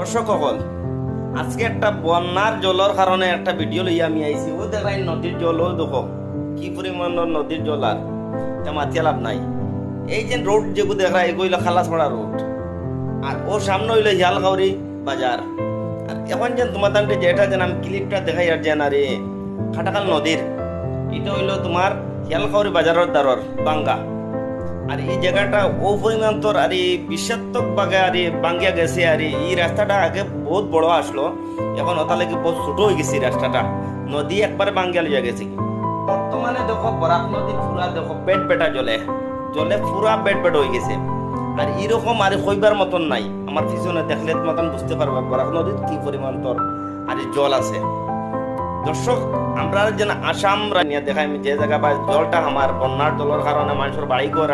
দর্শক সকল, আজকে একটা বন্যার জলের কারণে একটা ভিডিও লইয়া আমি আইছি। ও দেখাই নদীর জল, ও দেখো কি পরিমাণ নদীর জল। আর মাতিয়া লাভ নাই। এই যে রোড যেগুলো দেখা এগুলো খালাসপাড়া রোড, আর ওর সামনে হইলো হিয়ালকাউরি বাজার। আর এখন যেন তোমার দামটা যেটা যেন আমি ক্লিপটা দেখাই আর যেন আর খাটাকাল নদীর, এটা হইলো তোমার হিয়ালকাউরি বাজারের দ্বারর বাঙ্গা। আর এই জায়গাটা ও পরিমাণ তোর আর বিষাত্মক ভাবে আর বাঙ্গিয়া গেছে। আর এই রাস্তাটা আগে বহুত বড় আসলো, এখন ওটা লাগে বহুত ছোট হয়ে গেছে রাস্তাটা। নদী একবারে বাঙ্গিয়া লিয়া গেছে। বর্তমানে দেখো বরাক নদী পুরা দেখো পেট বেটা জলে জলে পুরা পেট বেট হয়ে গেছে। আর এরকম আর কইবার মতন নাই। আমার পিছনে দেখলে মতন বুঝতে পারবা বরাক নদীর কি পরিমাণ তোর আর জল আছে। দর্শক, আমরা যেন আসাম রানিয়া দেখাই যে জায়গা বা জলটা আমার বন্যার জলের কারণে মানুষের বাড়ি ঘর